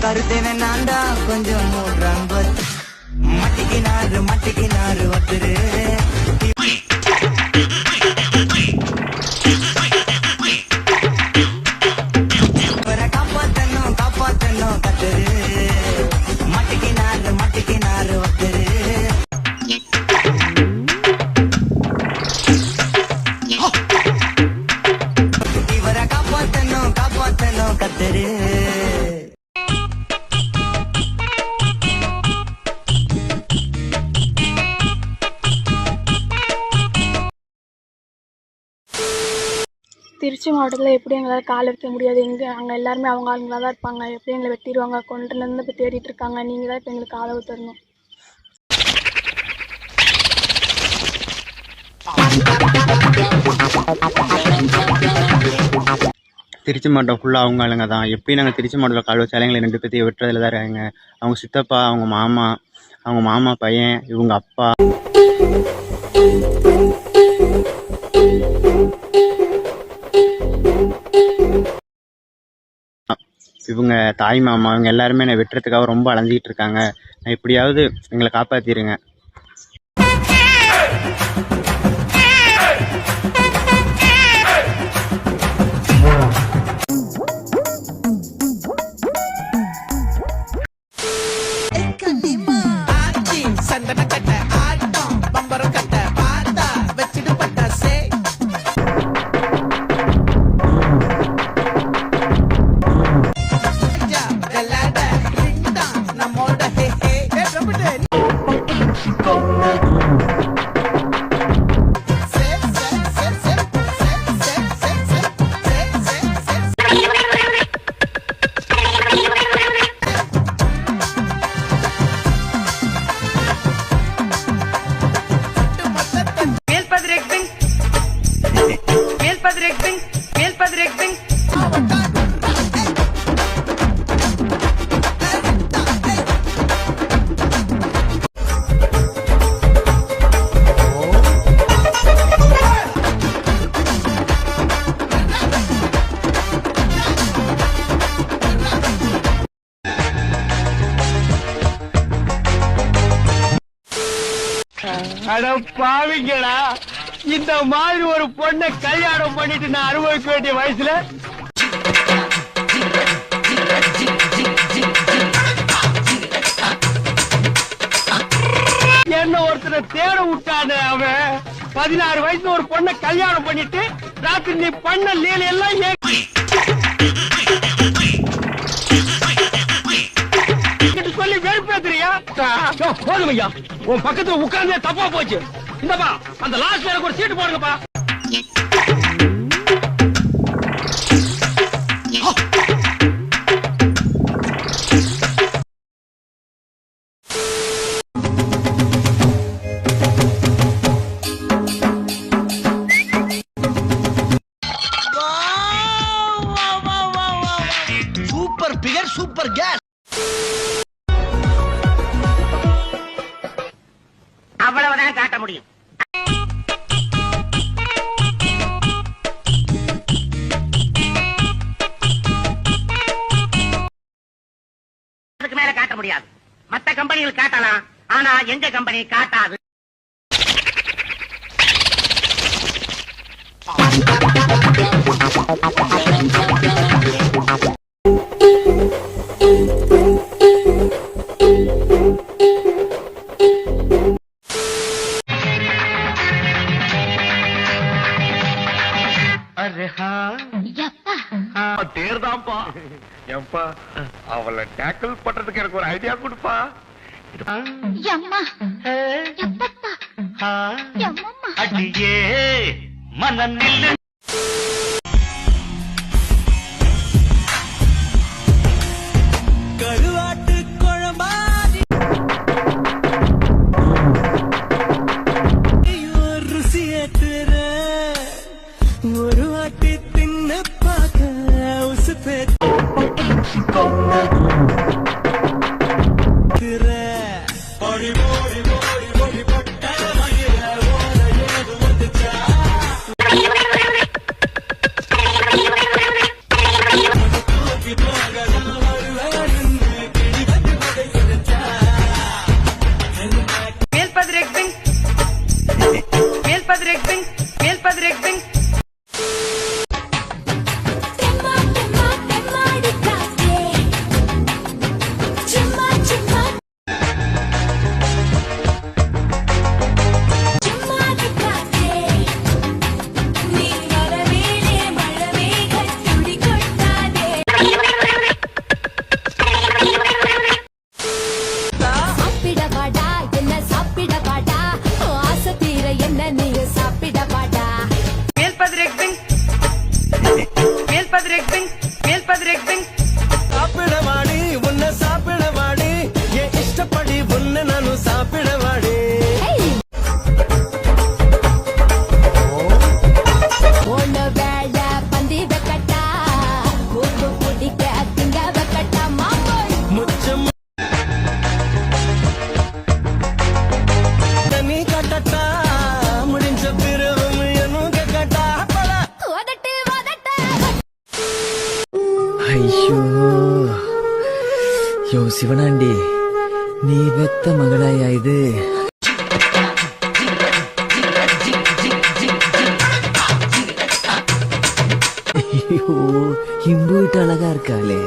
கருத்தேன நான்டா கொஞ்சம் மூடுறான் மட்டிக்கினாரு ஒத்துரு காப்பாத்தணும் கத்துரு மட்டிக்கினாரு ஒத்துரு இவரை காப்பாத்தணும் கத்துரு. திருச்சி மாவட்டத்தில் எப்படி எங்களால் கால் வைக்க முடியாது. அங்கே எல்லாருமே அவங்க ஆளுங்களாக தான் இருப்பாங்க. எப்படி எங்களை வெட்டிடுவாங்க, கொண்டுலேருந்து இப்போ தேடிட்டு இருக்காங்க. நீங்கள் தான் இப்போ எங்களுக்கு ஆதரவு தரணும். திருச்சி மாவட்டம் ஃபுல்லாக அவங்க ஆளுங்க தான். எப்படி நாங்கள் திருச்சி மாவட்டத்தில் கால் வச்சாலும் எங்களை 2 பேர்த்தையும் வெட்டுறதுல தான் இருக்காங்க. அவங்க சித்தப்பா, அவங்க மாமா பையன், இவங்க அப்பா. இவங்க தாய் மாமா, இவங்க எல்லாருமே என்னை வெட்டுறதுக்காக ரொம்ப அலைஞ்சிக்கிட்டு இருக்காங்க. நான் எப்படியாவது எங்களை காப்பாற்றிடுங்க. அட பாவிங்களா, இந்த மாதிரி ஒரு பொண்ணை கல்யாணம் பண்ணிட்டு நான் அனுபவிக்க வேண்டிய வயசுல என்ன ஒருத்தரை தேட விட்டானு. அவன் 16 வயசுல ஒரு பொண்ணை கல்யாணம் பண்ணிட்டு ராத்திரி நீ பண்ண லீல எல்லாம் சொல்லி வெறுப்பேத்துறியா? போதுமையா, உன் பக்கத்துல உட்கார்ந்தே தப்பா போச்சு. இந்தப்பா அந்த லாஸ்ட்ல எனக்கு ஒரு சீட்டு போடுங்கப்பா. Super figure, super case. அவ்வளவுதான் காட்ட முடியும். அதுக்கு மேல காட்ட முடியாது. மத்த கம்பெனிகள் காட்டலாம், ஆனா எங்க கம்பெனி காட்டாது. தேர்தான்ப்பா. ஏன்பா அவளை டேக்கிள் பண்றதுக்கு எனக்கு ஒரு ஐடியா கொடுப்பா. அடியே மனம் நில்லு. கருவாட்டு குழம்பாடி ருசியேத்துற ஒரு வாட்டி தின்னு பார்க்க உசுப்பே சிவனாண்டி, நீ பெத்த மகளாயா இது? ஐயோ, இம்புட்டு அழகா இருக்காளே.